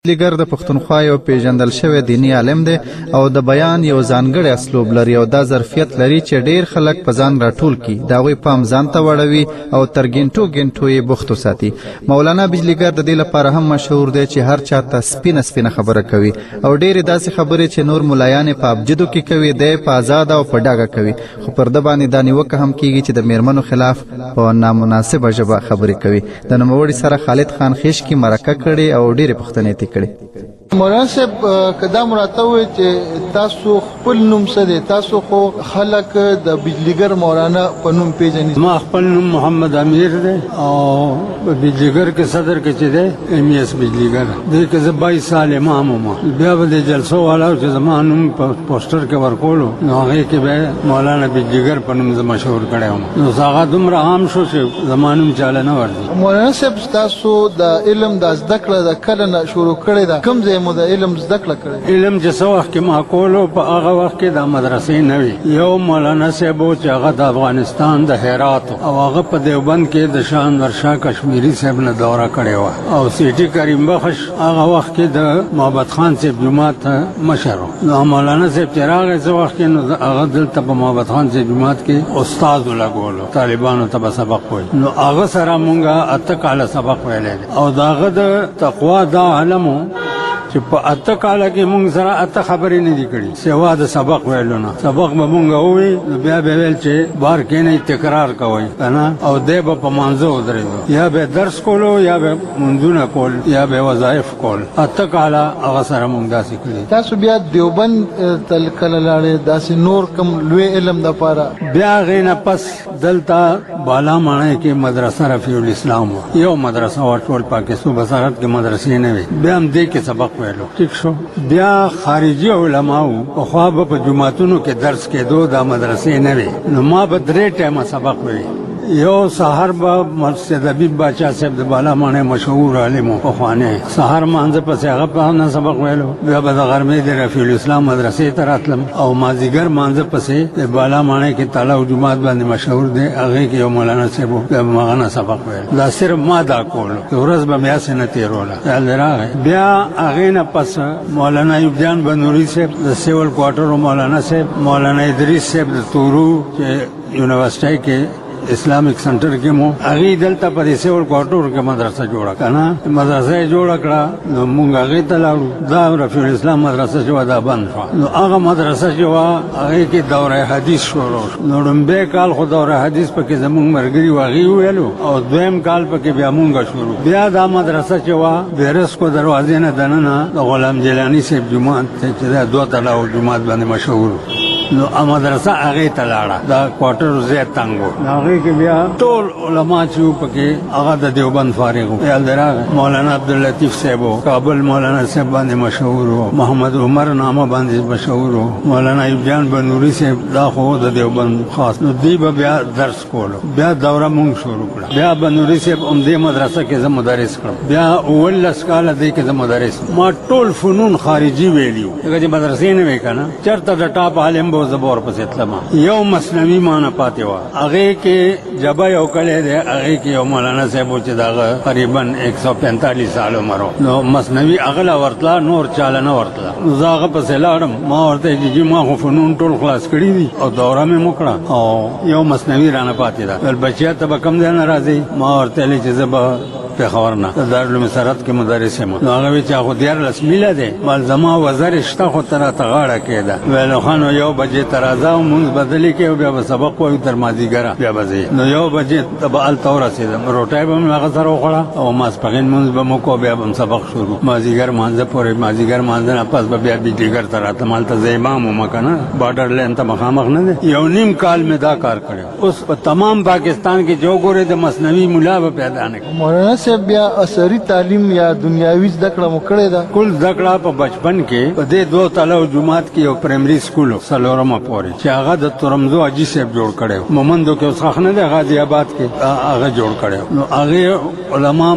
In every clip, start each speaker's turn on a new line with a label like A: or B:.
A: بجلیګر د پښتونخوا یو پیژندل شوی دینی عالم دی او د بیان یو ځانګړی اسلوب لري او دا ظرفیت لري چې ډیر خلک په ځان راټول کړي، د هغوی پام ځان ته واړوي او تر ګنټو یې بوخت وساتي. مولانا بجلیګر د دې لپاره هم مشهور دی چې هر چا ته سپینه خبره کوي او ډېرې داسې خبرې چې نور ملایان په ابجدو کې کوي دی په ازاده او په ډاګه کوي، خو پر ده باندې دا نیوکه هم کیږي چې د میرمنو خلاف په نامناسبه ژبه خبرې کوي. د نوموړي سره خالد خان خیشکي مرکه کړې او ډېرې پوښتنې ترې کړې.
B: مولانا صاحب که دا مراته وایي چې تاسو خپل نوم څه دی؟ تاسو خو خلک د بجلیګر مولانا په نوم پیژني.
C: ما خپل نوم محمد امیر دی او بجلیګر کې صدر کې چې دی MS بجلیګر دی کې زه 22 سال امام وم. بیا به د جلسو والا چې زما نوم په پوسټر کې ورکولو نو هغې کې به مولانا بجلیګر په نوم زه مشهور کړی وم. نو هغه دومره عام شو چې زما نوم چاله نه ورځي.
B: مولانا صاحب تاسو د علم د زده کړه د کله نه شروع کړې ده؟ کوم ځای مو د علم زده کړه کړې؟
C: علم چې څه وخت کې ما کولو په هغه وخت کې د مدرسې نه وي. یو مولانا صاحب چې هغه د افغانستان د هرات او هغه په دیوبند کې د شان ورشاه کشمیری صاحب نه دوره کړې وه او سیټي کریم بخش هغه وخت کې د محبت خان صاحب جومات مشر و. نو مولانا صاحب چې راغی څه وخت کې نو هغه دلته په محبت خان صاحب جومات کې استاد ولګولو، طالبانو ته به سبق وایي. نو هغه سره مونږه 8 کاله سبق ویلی او د هغه د تقوا دا علم چې په 8 کاله کې مونږ سره 8 خبرې نه دي کړي سوا د سبق ویلو نه. سبق به مونږ ووایي نو بیا به ویل چې بار کښېنئ تکرار کوئ کنه او دی به په مانځه ودرېدو، یا به درس کولو یا به منځونه کول یا به وظایف کول. 8 کاله هغه سره مونږ داسې کړي.
B: تاسو بیا دیوبند ته کله لاړې داسې نور کوم لوی علم دپاره؟
C: بیا هغې نه پس دلته بالا ماڼۍ کې مدرسه رفیع الاسلام وه، یو مدرسه وه، ټول پاکستان بصارت کې مدرسې نه وي. بیا هم دې کې سبق ویلو. ٹھیک شو. بیا خارجي علماو پخوا به په جوماتونو کې درس کېدو، دا مدرسې نه وي. نو ما به 3 ټایمه سبق وی. یو سحر به مسجد حبیب باچا صاحب د بالا ماڼۍ مشهور عالم و پخوانی، سحر مانځه پسې هغه په نه سبق ویلو. بیا به د غرمې د رفیع الاسلام مدرسې ته راتلم او مازدیګر مانځه پسې د بالا ماڼۍ کې تالا جومات باندې مشهور دی، هغې کې یو مولانا صاحب و، بیا به هغه نه سبق ویل. دا صرف ما دا کولو، ورځ به مې هسې نه تېروله. خیال راغی. بیا هغې نه پس مولانا ایوب جان بنوري صاحب د سیول کوارټرو مولانا صاحب، مولانا ادریس صاحب د تورو چې یونیورسټۍ کې اسلامک سنټر کې مو هغې دلته په دې سیول کوارټر کې مدرسه جوړه که نه، مدرسه یې جوړه کړه. نو مونږ هغې ته لاړو. دا رفیع الاسلام مدرسه چې وه دا بند شوه. نو هغه مدرسه چې وه هغې کې دوره حدیث شروع شو. نو لومبی کال خو دوره حدیث پکې زمونږ ملګري وو هغې وویلو او دویم کال پکې بیا مونږ شروع. بیا دا مدرسه چې وه بیرسکو دروازې نه دننه د غلام جیلاني صاحب جومات چې دا 2 تلاو جومات باندې مشهور. نو مدرسه هغې ته لاړه، دا کوارټر ځای تنګ و. هغې کې بیا ټول علما چې وو پکې هغه د دیوبند فارغ وو. خیال دې راغی. مولانا عبداللطیف صاحب و، کابل مولانا صاحب باندې مشهور و، محمد عمر نامه باندې مشهور و، مولانا ایوب جان بنوري صاحب دا خو د دیوبند خاص. نو دوی به بیا درس کولو. بیا دوره مونږ شروع کړه. بیا بنوري صاحب همدې مدرسه کې زه مدرس کړم. بیا 19 کاله دې کې زه مدرس. ما ټول فنون خارجي ویلي وو ځکه چې مدرسې نه وې که نه، چېرته د ټاپ عالم زبور پسې تلم. یو مثنوي مانه پاتې وه، هغې کې جبه یو کلی دی، هغې کې یو مولانا صاحب و چې د هغه تقریبا 145 سال عمر و. نو مثنوي هغه له ورتله، نور چاله نه ورتله. نو زه هغه پسې لاړم. ما ورته چې جي ما خو فنون ټول خلاص کړي دي او دوره مې وکړه او یو مثنوي رانه پاتې ده. ویل بچیا ته به کوم ځای نه راځئ؟ ما ورته ویلې چې زه به پېښور نه د دارالعلوم سرحد کې مدرس یم. نو هغه وایي چې هغه 14 میله دی. مال زما وزر شته خو ته راته غاړه کېده. ویل خو نو 1 بجې ته راځه او مونځ بدلې کې او بیا به سبق وایو تر مازدیګره بیا به ځې. نو 1 بجې ته به هلته ورسېدم، روټۍ به مې هغه سره وخوړه او ماسپښین مونځ به مو کو، بیا به م سبق شروع. مازدیګر مانځه پورې، مازدیګر مانځه نه پس به بیا بجلیګر ته راتلم. هلته زه امام وم که نه، بارډر لین ته مخامخ نه دی. 1.5 کال مې دا کار کړی. اوس په تمام پاکستان کې جو ګورې د مثنوي ملا به پیدا نه کړي.
B: مولانا صاحب بیا عصري تعلیم یا دنیاوي زده کړه مو کړې ده؟
C: کل زده کړه په بچپن کې په دې 2 تلاو جومات کې یو پرایمري سکول و څلورمه پورې چې هغه د ترمزو حاجي صاحب جوړ کړی و. مومندو کې اوس ښخ نه دی، غازي آباد کې هغه جوړ کړی و. نو هغې علما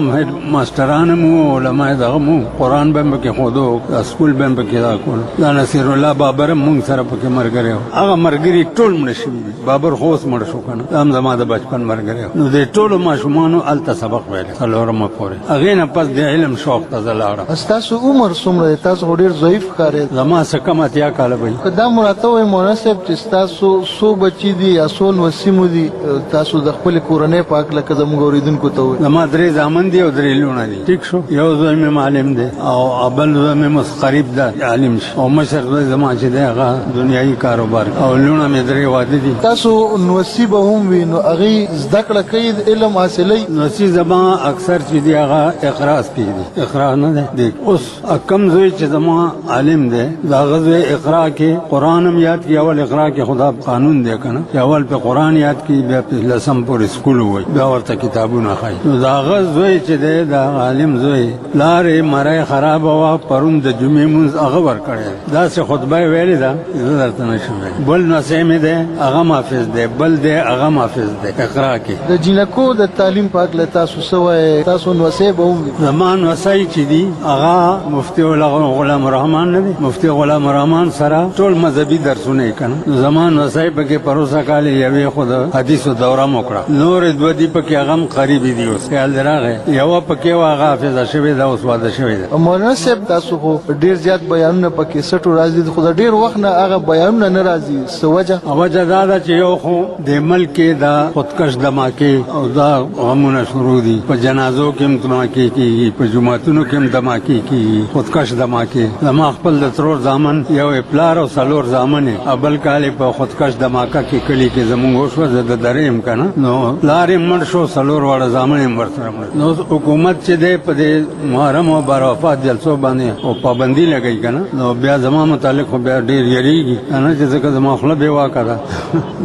C: ماسټران هم وو، علما دغه مو قرآن به هم پکې ښودو، سکول به هم پکې دا کول. دا نصیرالله بابر هم مونږ سره پکې ملګری و. هغه ملګري ټول مړه شوي دي. بابر خو اوس مړ شو که نه، دا هم زما د بچپن ملګری و. نو دې ټولو ماشومانو هلته سبق ویلی. څلورمه پورې هغې نه پس د علم شوق ته زه لاړم.
B: تاسو عمر څومره دی؟ تاسو خو ډېر ضعیف ښکارېد.
C: زما څه کم 80 کاله به وي.
B: که دا مو راته ووایي مولانا صاحب چې ستاسو څو بچي دي یا څو لوستي مو دي تاسو د خپلې کورنۍ په هکله که زموږ اورېدونکو ته ووایي.
C: زما 3 زامن دي او 3 لوڼه دي. ټیک شو. یو زوی مې معلم دی او بل زوی مې مستقریب ده عالم شي او مشر زوی زما چې دی هغه دنیایي کاروبار او لوڼه مې 3 واده دي.
B: تاسو نوسي به هم وي نو هغې زده کړه کوي علم حاصلوي.
C: نوسي زما اکثر چې دی هغه اقرا سپېږدي. اقرا نه دی. اوس کم زوی چې زما عالم دی دا هغه زوی اقرا کې قرآن هم یاد کړي. اول اقرا کې خدا قانون دی که نه چې اول په قرآن یاد کړي بیا په 10 پورې سکول ووایي بیا ورته کتابونه ښایي. نو د هغه زوی چې دی د عالم زوی لارې مری خرابه وه پرون د جمعې مونځ هغه ورکړی دی. داسې خطبه یې ویلې ده زه درته نه شم ویلی. بل نوسی مې دی هغه محافظ دی بل دی هغه محافظ دی اقرا کې.
B: د جینکو د تعلیم په هکله تاسو څه وایئ؟ تاسو نوسی به هم وي.
C: زما نوسی چې دي هغه مفتي غلام الرحمن نه دی. مفتي غلام الرحمن سره ټول مذهبي درسونه یې که نه. زما نوسی پکې پروسه کال یوې خو د حدیثو دوره م وکړه. نورې دوه دي پکې هغه هم قریبې دي. اوس خیال دې راغی یوه پکې وه هغه حافظه شوې ده اوس واده شوې ده.
B: مولانا صاحب تاسو خو ډېر زیات بیانونه په کیسټو راځي خو د ډېر وخت نه هغه بیانونه نه راځي. څه وجه؟
C: وجه دا ده چې یو خو د ملک کې دا خودکش دماکې او دا غمونه شروع دي. په جنازو کې هم دماکې کېږي په جوماتونو کې هم دماکې کېږي خودکش دماکې. زما خپل د ترور زامن یو پلار او 4 زامن یې بل کال یې په خودکش دماکه کې کلي کې زمونږ وشوه زه د درې یم که نه نو پلار یې مړ شو 4 واړه زامن یې ورسره مړ. نو حکومت چې دی په دې محرم او بروفات جلسو باندې او پابندي لګوي که نه نو بیا زما متعلق خو بیا ډېر یېرېږي نه چې ځکه زما خوله بې واکه ده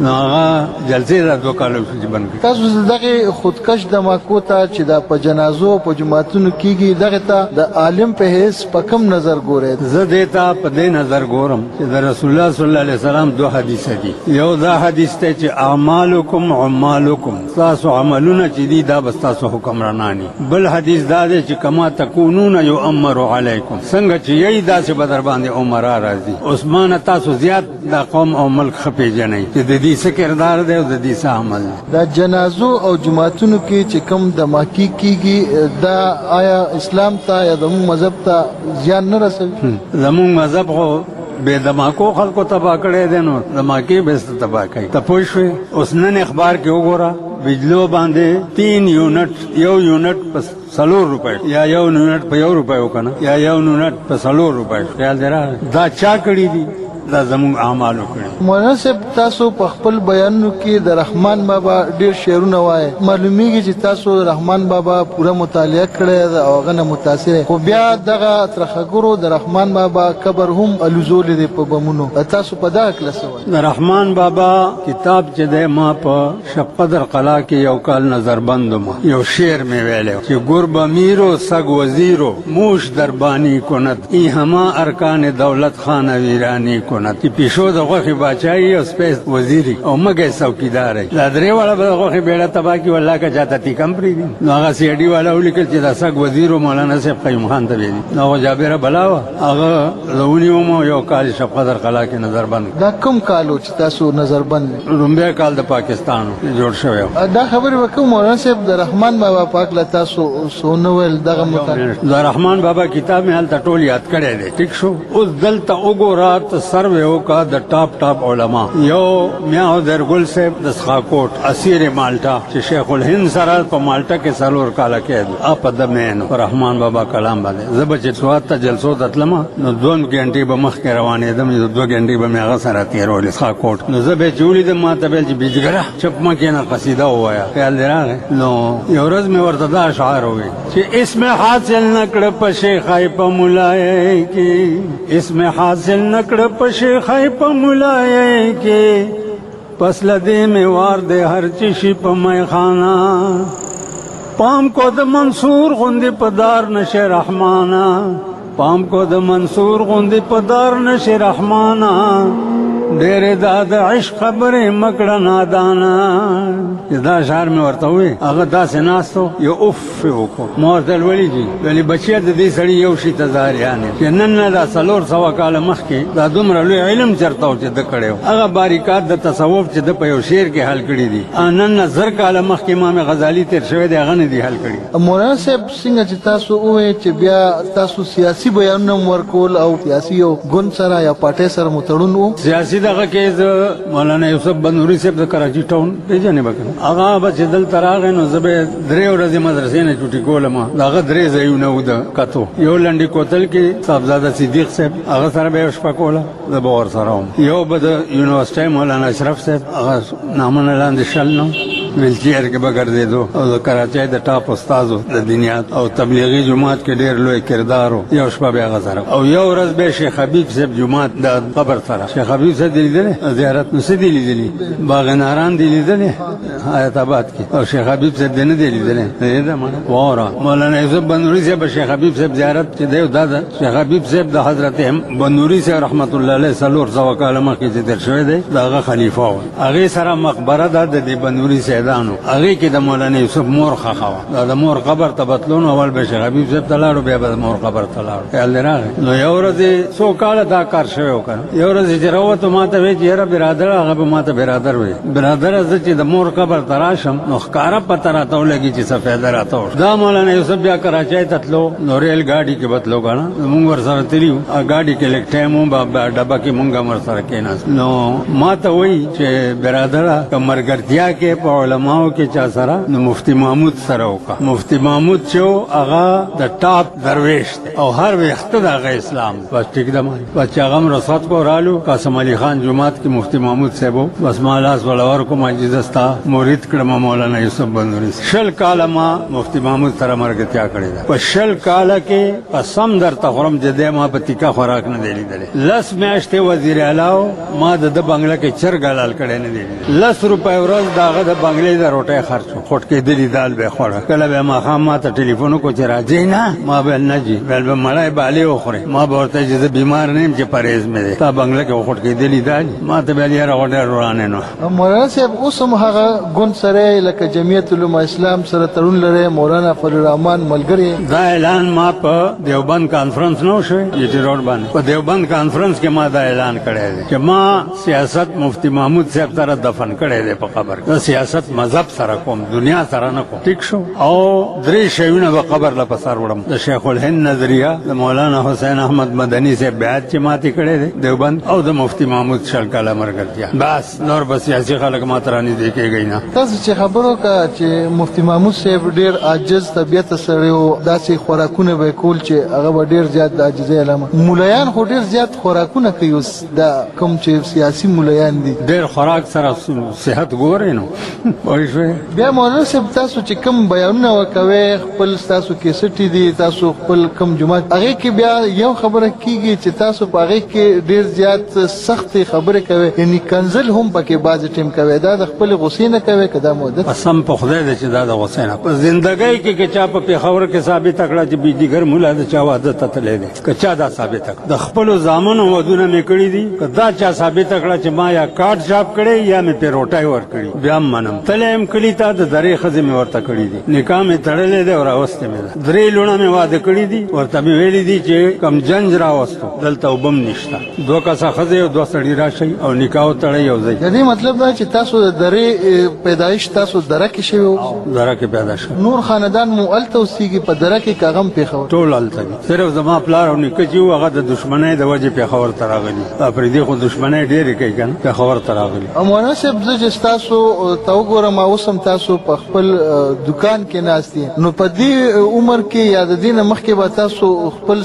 C: نو هغه جلسې دا 2 کاله شو چې بند کړي.
B: تاسو دغې خودکش دماکو ته چې دا په جنازو او په جوماتونو کېږي دغې ته د عالم په حیث په کوم نظر ګورئ؟
C: زه دې ته په دې نظر ګورم چې د رسول الله صلی الله علیه وسلم 2 حدیث دي. یو دا حدیث دی چې اعمالکم عمالکم تاسو عملونه چې دي دا بس تاسو حکمرانانی. بل حدیث دا دی چې کما تکونون یؤمر علیکم څنګه چې یی داسې به در باندې عمرا راځي. عثمان تاسو زیات دا قوم او ملک ښه پېژنئ چې د دې څه کردار دی او د دې څه عمل دی.
B: دا جنازو او جوماتونو کې چې کوم دماکي کېږي دا آیا اسلام ته یا زموږ مذهب ته زیان نه رسوي؟
C: زموږ مذهب خو بے دماکو خلکو تباہ کړی دی نو دماکې به ست تباہ کوي. ته پوه شوې؟ اوس نن اخبار کې وګوره بجلو باندې 3 یونټ یو یونټ په 4 روپۍ یا یو یونټ په 1 روپۍ وکنه یا یو یونټ په 4 روپۍ. خیال دی راغی دا چا کړي دي؟ دا زموږ اعمالو کړي.
B: مولانا صاحب تاسو په خپل بیانونو کې د رحمان بابا ډېر شعرونه وایي. معلومیږي چې تاسو رحمان بابا پوره مطالعه کړې ده او هغه نه متاثر خو بیا دغه ترخګرو د رحمان بابا قبر هم الوزولې دی په بمونو. تاسو په دغه کله څه وایي؟
C: د رحمان بابا کتاب چې دی ما په شب قدر قلا کې یو کال نظربندم یو شعر مې ویلی چې ګرب امیرو سگ وزیرو موش دربانی کند ای هما ارکان دولت خانه ویرانی کند. چې پیشو د غوښې باچایي او سپی وزیري او مګی څوکیداری. دا 3 واړه به د غوښې بیړه تباه کړي والله که چاته تیکم پرېږدي. نو هغه سی ډي والا ولیکل چې دا سګ وزیرو مولانا صاحب قیوم خان ته ویلي. نو هغه جابره بلا وه هغه زه ونیوم یو کال شب قدر قلا کې نظربند.
B: دا کوم کال و چې تاسو نظربند؟
C: لومبی کال د پاکستان جوړ شوی و.
B: دا خبرې وکړو مولانا صاحب د رحمان بابا پاک له تاسو څونه ویل دغه مطالعه
C: د رحمان بابا کتاب مې هلته ټول یاد کړی دی. ټیک شو. اوس دلته وګوره ته سروې وکړه د ټاپ علما. یو میاں درګل صاحب د سخاکوټ اسیر مالټا چې شیخ الهند سره په مالټا کې 4 کاله کېد اپ د مین رحمان بابا کلام باندې زه به چې سوات ته جلسو ته تلم نو 2 غنټې به مخکې روانېدم 2 غنټې به مې هغه سره تېرولې سخاکوټ. نو زه به چې ولیدم ما ته ویل چې بیجګره چپ مه کښېنه قصیده ووایه. خیال دې راغی. نو یو ورځ مې ورته دا اشعار وویل چې اسم حاصل نه کړه په شیخای په ملای کې اسم حاصل نه کړه په شیخای په ملای کې پس لدې میں وار دے ہر چشی پا میخانا پام کو د منصور غندی پدار نش رحمانا پام کو د منصور غندی پدار نش رحمانا ډېرې د عشق خبرې مکړه نادانا دا شعر مې ورته ووی هغه داسې ناست و یو اف یې وکړو ما ورته ویلي دي ویلې بچیه د دې سړي یو شي ته زاریان یې چې نن نه دا 400 کاله مخکې دا دومره لوی علم چېرته و چې ده کړی و هغه باریکات د تصوف چې ده په یو شعر کې حل کړي دي نن نه 1000 کاله مخکې امام غزالي تېر شوی دی هغه نه دي حل کړي.
B: مولانا صاحب څنګه چې تاسو ووایئ چې بیا تاسو سیاسي بیانونه ورکول او سیاسي یو ګوند سره یا پارټۍ سره مو تړون و
C: سیاسي دغه کې زه مولانا یوسف بنوري صاحب د کراچي ټاون پېژنې به که نه هغه به چې دلته راغی نو زه به 3 ورځې مدرسې نه چوټي کولم د هغه 3 ځایونه وو د کتو یو لنډي کوتل کې صاحبزاده صدیق صاحب هغه سره به یې شپه کوله زه به ورسره وم یو به د یونیورسټۍ مولانا اشرف صاحب هغه نامونه لاندې شل نو ویلچیر کې به ګرځېدو او د کراچۍ د ټاپ استازو د دنیات او تبلیغي جماعت کې ډېر لوی کردار و یو شپه به هغه سره او یو ورځ به شیخ حبیب صاحب جماعت د قبر سره شیخ حبیب صاحب دی لیدلی زیارت نو څه دی لیدلی باغ ناران دی لیدلی حیات آباد کې او شیخ حبیب صاحب دی نه دی لیدلی واوره مولانا یوسف بنوري صاحب شیخ حبیب صاحب زیارت چې دی دا د شیخ حبیب صاحب د حضرت بنوري صاحب رحمت الله علیه 400 کاله مخکې چې تېر شوی دی د هغه خلیفه و هغې سره مقبره ده د دې بنوري سیدانو هغې کې د مولانا یوسف مور ښخه وه دا د مور قبر ته بتلون اول به شیخ حبیب صاحب ته لاړو بیا به د مور قبر ته لاړو خیال دې راغی نو یو ورځ یې څو کاله دا کار شوی و که نه یو ورځ چې راووتو ما ته وایي چې یاره برادر هغه به ما ته برادر وایي برادره زه چې د مور قبر ته راشم نو ښکاره پته راته ولګي چې څه فایده راته وشوه دا مولانا یوسف بیا کراچۍ ته تلو نو ریل ګاډي کې به تلو که نه مونږ ورسره تلي وو ګاډي کې لږ ټایم و ډبه کې مونږ هم ورسره کېناست نو ما ته وایي چې برادره که ملګرتیا کې په علماو کې چا سره نو مفتی محمود سره وکړه مفتی محمود چې و هغه د ټاپ درویش دی او هر ویښته د هغه اسلام بس ټیک ده بس چې هغه هم رخصت کو رالو قاسم علي خان جومات کې مفتی محمود صاحب و بس ما لاس ولور کوم چې زه ستا مرید کړم مولانا یوسف بنوري 10 کاله ما مفتی محمود سره ملګرتیا کړې ده په 10 کاله کې قسم درته خورم چې دی ما په تیکه خوراک نه دی لیدلی 10 میاشتې وزیر اعلی ما د بنګله کې چرګ حلال کړی نه دی لیدلی 10 روپۍ ورځ د هغه د بنګلې د روټۍ خرڅ و خوټ کېدلي دال به یې خوړه کله به یې ماښام ما ته ټلیفون وکړو چې راځئ نه ما به نه ځي ویل به مړی بالې وخورې ما به ورته چې زه بیمار نه یم چې پرهیز مې دی تا بنګله کې خوټ کېدلي دال ما ته ویل یاره غو ډېر ورانې نو
B: مولانا صاحب اوس هم هغه ګوند سره لکه جمعیت علما اسلام سره تړون لري مولانا فضل الرحمن ملګری
C: دا اعلان ما په دیوبند کانفرنس نه وشوی جی روډ باندې په دیوبند کانفرنس کې ما دا اعلان کړی دی چې ما سیاست مفتی محمود صاحب سره دفن کړی دی په قبر د سیاست مذهب سره کوم دنیا سره نه کوم ټیک شو او 3 شیونه به قبر له په سر وړم د شیخ الهند نظریه د مولانا حسین احمد مدني صاحب بیعت چې ماتې کړی دی دیوبند او د مفتی محمود 10 کاله ملګرتیا بس نور به سیاسي خلک ما ته رانږدې کېږئ نه
B: تاسو چې خبرو که چې مفتی محمود صاحب ډېر عاجز طبیعت سره و داسې خوراکونه به کول چې هغه به ډېر زیات د عاجزۍ علامه مولایان خو ډېر زیات خوراکونه کوي اوس دا کوم چې سیاسي مولایان دي
C: ډېر خوراک سره صحت ګورئ نو پوه شوې
B: بیا مولانا صاحب تاسو چې کوم بیانونه ورکوئ خپل ستاسو کیسټې دي تاسو خپل کوم جومات هغې کې بیا یو خبره کېږي چې تاسو په هغې کې ډېر زیات سختې خبرې کوئ یعنې کنزل هم پکې بعضې ټیم کوئ دا د خپلې غوسې نه کوئ که دا مودت
C: قسم په خدای دی چې دا د غوسې نه په زندګۍ کې که چا په پېښور کې ثابته کړه چې بیجیګر مولا د چا واده ته تللی دی که چا دا ثابته کړه د خپلو زامنو ودونه مې کړي دي که دا چا ثابته کړه چې ما یا کارډ چاپ کړی یا مې پې روټۍ ورکړي بیا هم منم تللی یم کلي ته د درې ښځې مې ورته کړي دي نکاح مې تړلی دی او راوستې مې ده 3 لوڼه مې واده کړي دي ورته مې ویلي دي چې کم جنج راوستو دلته اوبه هم نشته 2 کسه ښځې او 2 سړي راشئ او نکاح وتړئ یو ځای
B: د دې مطلب دا چې تاسو د درې پیدایش تاسو دره کې شوي وو
C: دره کې پیدا شوی
B: نور خاندان مو هلته اوسېږي په دره کې که هغه هم پېښور
C: ټول هلته دي صرف زما پلار او نیکه چې و هغه د دښمنۍ د وجې پېښور ته راغلي افریدي خو دښمنۍ ډېرې کوي که نه پېښور ته راغلي
B: مولانا صاحب زه چې ستاسو ته وګورم اوس هم تاسو په خپل دکان کې ناست یې نو په دې عمر کې یا د دې نه مخکې به تاسو خپل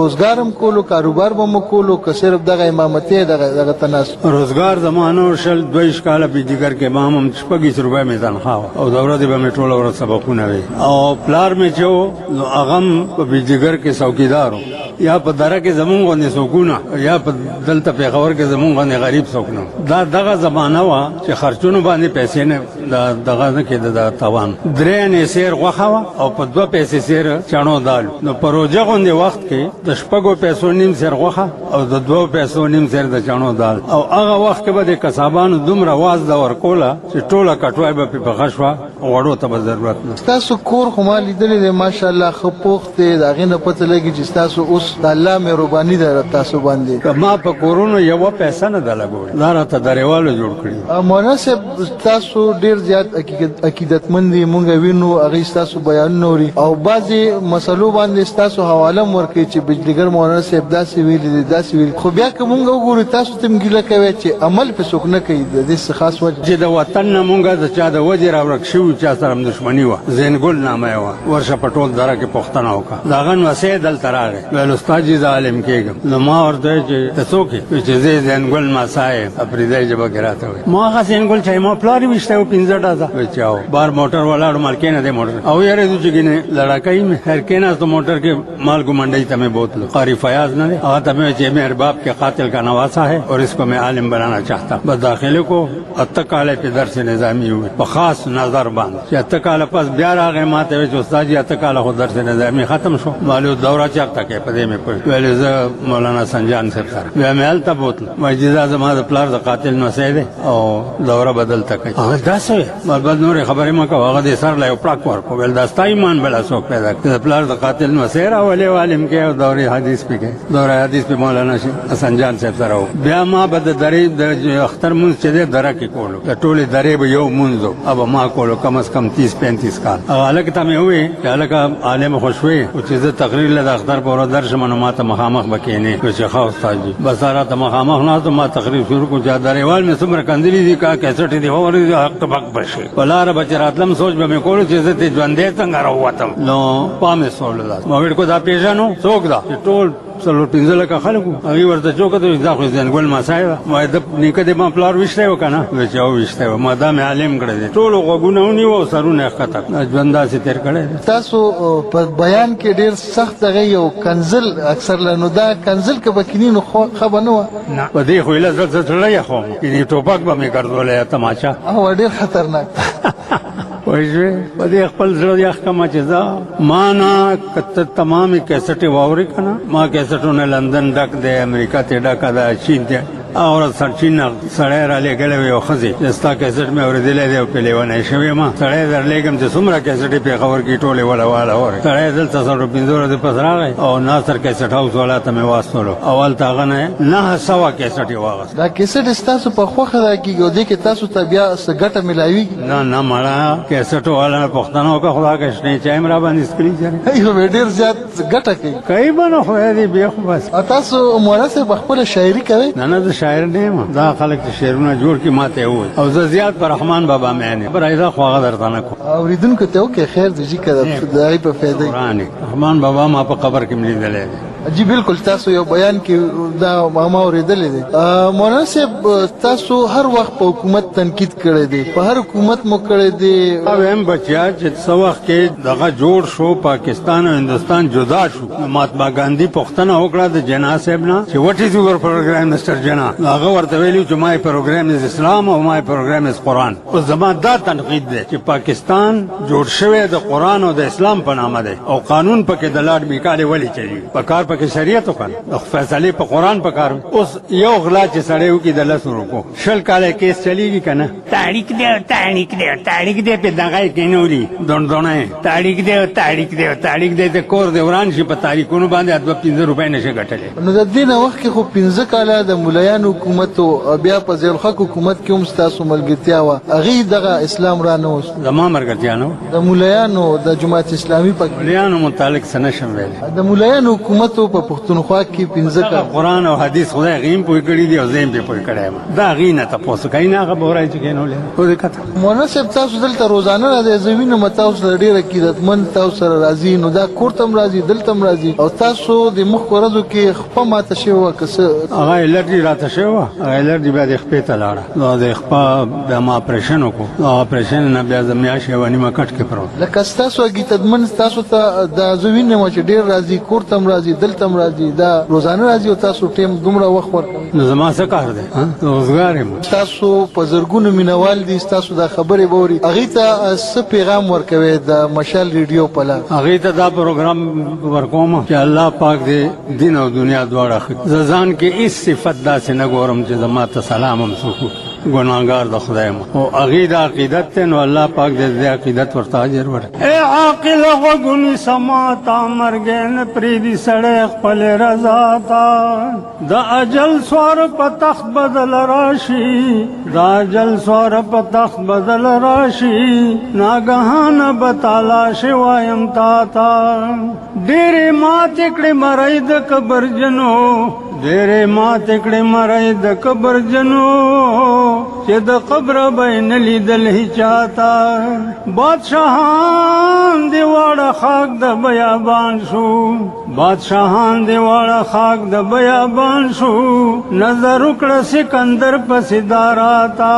B: روزګار هم کولو کاروبار به مو کولو که صرف دغه امامتۍ دغه ته ناست
C: روزګار زما نه و 22 کاله په جګر کې ما هم 26 روپۍ مې تنخواه وه او د ورځې به مې ټوله ورځ سبقونه وي او پلار مې چې و نو هغه هم په جګر کې څوکیدار و یا په دره کې زمونږ غوندې څوکونه یا په دلته پېښور کې زمونږ غوندې غریب څوک نه دا دغه زمانه وه چې خرچونو باندې پیسې نه دغه نه کېده د تاوان 3 انې سیر غوښه وه او په 2 پیسې سیر چڼو دال نو په روژه غوندې وخت کې د 6 پیسو نیم سیر غوښه او د 2 پیسو نیم سیر د چڼو دال او هغه وخت کې به د کسابانو دومره وازده ورکوله چې ټوله کټوای به پې پخه شوه غوړو ته به ضرورت نه
B: ستاسو کور خو ما لیدلی دی ماشاءالله ښه پوخ دی د هغې نه پته لګي چې ستاسو اوس د الله مهرباني ده تاسو باندې
C: که ما په کورونو یوه پیسه نه ده لګولې دا راته درېوالو جوړ کړي
B: مولانا صاحب تاسو ډېر زیات عقیدتمند دي مونږ وینو هغې ستاسو بیانونه اوري او بعضې مسلو باندې ستاسو حواله هم ورکوي چې بجلیګر مولانا صاحب داسې ویلي دي داسې ویلي خو بیا که مونږ وګورو تاسو ته هم ګیله کوئ چې عمل پې څوک نه کوي د دې څه خاص وجه
C: چې د وطن نه مونږ د چا د وجې راورک شوي چا سره هم دښمني وه زینګل نامه یې وه ورشه په ټول دره کې پوښتنه وکړه د هغه نوسی دلته راغی ویل استاد جي زه عالم کېږم نو ما ورته ویل چې ته څوک یې چې زه زینګل ماسا یم اپریدی ژبه کې راته وایي ما هغه زینګل چې ما پلار یې ویشتی و 15 ډزه ویل چې او بار موټر ولاړو مال کېنه دی موټر او یارېدو چې ګینې لړاکۍ مې خیر کېناستو موټر کې مالګو منډۍ ته مې بوتلو قاری فیاض نه دی هغه ته مې چې مې ارباب کے قاتل کا نواسا ہے اور اس کو میں عالم بنانا چاہتا بس داخلے کو 8 کال په درس نظامی ہوئی په خاص نظر باندې چې 8 کال پس بیا راغی ماته ویل چې استاد جي 8 کال خو درس نظامی ختم شو مالو دوره چاپتا کې په دې مې پوه ویل زه مولانا سنجان صاحب سره بیا مې هلته بوتلو مجیزه زما د پلار د قاتل نوسی دی او دوره بدل تکي هغه داسې بل نورې خبرې مه کوه هغه دې سر له یو پړک ورکو ویل دا ستا ایمان بله څوک پیدا کړي د پلار د قاتل نوسی راولې عالم کې او دورې حدیث پې کې دوره حدیث پې مولانا سنجان صاحب سره و بیا ما به د درې د اختر مونځ چې دی دره کې کولو د ټولې درې به یو مونځ و او به ما کولو کم از کم 30-35 کال هلک ته مې وویل چې هلکه عالم خو شوې خو چې زه تقریر له د اختر په ورځ درشم نو ما ته مخامخ به کښېنې چې ښه استاد جي بس راته مخامخ ناست ما تقریر شروع کړو چې درېوال مې څومره کندلي دي کا کیسټ دي واورېدي حق ته حق به شي په لاره به چې راتلم سوچ به مې کولو چې زه ترې ژوندی څنګه راووتم نو پام یې سوړلو داسې ما ویل کو دا پېژنو څوک ده چې ټول 15 لکه خلکو هغې ورته چوکته دا خو زینګل ماسای ده وایي د نیکه دې ما پلار ویشتی و که نه وایي چې ویشتی و ما دا مې عالم کړی دی ټولو غوږونه ونیو او سرونه یې ښکته ژوند داسې تېر کړی دی
B: تاسو په بیان کې ډېر سخت هغه یو کنزل اکثر نو دا کنزل که به کینی نو ښه به نه وه
C: نه په دې خو ایله زه زړه یخوم یعنې ټوپک به مې ګرځولی تماچا
B: ډېر خطرناک
C: وایي په دې خپل زړه یخ کمه چې زه ما نه که ته تمامې کیسټې واورې که نه ما کیسټونه لندن ډک دی امریکا ته ډکه ده چین ته او چین نه سړی را لېږلی وي یو ښځې چې ستا کیسټ مې اورېدلی دی او پې لیونی شوی یم سړی در لېږم چې څومره کیسټې پېښور کې ټولې وله اورې سړی دلته 15 ورځې پس راغی او ناصر کیسټ هاوس والا ته مې واستولو او هلته هغه نه 900 کیسټ یې واغست
B: دا کیسټ ستاسو په خوښه ده کېږي او دې کې تاسو ته بیا څه ګټه میلاویږي
C: نه مړه کیسټو والا نه پوښتنه وکړه خو دا کشنې چای م را باندې څکلي
B: یو ډېر زیات ګټه کوي
C: کوي به نه خو دی بیا خو بس
B: تاسو مولانا صاحب خپله شاعري کوئ
C: نه د شاعر نه یم دا خلک چې شعرونه جوړ کړي ما ته یې وویل او زه زیات په رحمان بابا مین یم برایده خو هغه درته نه کوم
B: اورېدونکو ته وکړئ خیر د جي که د هغې په فایده
C: قرآن رحمان بابا ما په قبر کې م لیدلی دی
B: جی بالکل تاسو یو بیان کې دا ما اورېدلی دی مولانا صاحب تاسو هر وخت په حکومت تنقید کړی دی په هر حکومت مو کړی دی
C: ویم بچیا چې څه وخت کې دغه جوړ شو پاکستان او هندوستان جدا شو مهاتما ګاندي پوښتنه وکړه د جنا صاحب نه چې وټ از یور پروګرام مسټر جنا هغه ورته ویلي چې مای پروګرام از اسلام او مای پروګرام از قرآن اوس زما دا تنقید دی چې پاکستان جوړ شوی د قرآن او د اسلام په نامه دی او قانون پکې د لارډ میکالې ولې چلیږي په کار پکې شریعت وکړه فیصلې په قرآن په کار اوس یو غلا چې سړی وکړي د 10 روپو 20 کاله کیس چلیږي که نه تاریخ دی په دغه کې کېنولي دونډونه تاریخ دی د کور د وران شي په تاریخونو باندې 2-15 روپۍ نشي ګټلی
B: نو د دې نه وخت کې خو 15 کاله د ملایانو حکومت او بیا په ضیاءالحق حکومت کې هم ستاسو ملګرتیا وه هغې دغه اسلام را نه وست
C: زما ملګرتیا نه
B: د ملایانو د جماعت اسلامي په
C: ملایانو متعلق څه نشم ویلی
B: د ملایانو حکومتو په پښتونخوا کې 15 کاله
C: قرآن او حدیث خدای هغې هم پوه کړي دي او زه هم پې پوه کړی یم دا هغې نه تپوس کوي نه هغه به وایي چې کېنولې خو دې کته
B: مولانا صاحب تاسو دلته روزانه راځئ زه وینم تاسو سره ډېر عقیدتمند تاسو سره راځي نو دا کور ته هم راځي دلته هم راځي او تاسو د مخکې ورځو کې خپه ماته شوې وه که څه
C: هغه الرجي راته شوې وه هغه الرجي بیا د خپې ته لاړه نو د خپه بیا ما اپریشن وکړو نو اپریشن نه بیا زه میاشت یوه نیمه کټ کې پروت
B: لکه ستاسو عقیدتمند تاسو ته دا زه وینم چې ډېر راځي کور ته هم راځي دلته راځي دا روزانه راځي او تاسو ټیم دومره وخت ورکوي
C: نو زما څه کار دی روزګار یم
B: تاسو په زرګونو مینوال دي تاسو دا خبرې بوري هغه ته څه پیغام ورکوي د مشال ریډیو په لار
C: هغه ته دا پروګرام ورکوم چې الله پاک دې دین او دنیا دواړه ځان کې هیڅ صفت داسې نه ګورم چې زما ته سلام هم څوک ګناهګار د خدای مو او هغه د عقیدت ته نو الله پاک دې عقیدت ورته اجر ورکړي اے عاقل غوږونی سماتا مرګ نه پریدي سړی خپل رضا تا د اجل سوار په تخت بدل راشي د اجل سوار په تخت بدل راشي ناګهان بتالا شوایم تا تا ډېرې ماتې کړې مرۍ د قبر جنو ډېرې ماتې کړې مرۍ د قبر جنو چې د قبر به نه لیدل هیچاته بادشاهان دې واړه خاک د بیابان شو بادشاهان دې واړه خاک د بیابان شو نظر وکړه سکندر پسې داراتا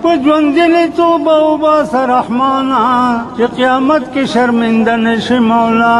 C: په ژوندینې توبه وباسه رحمانه چې قیامت کې شرمنده نشي مولا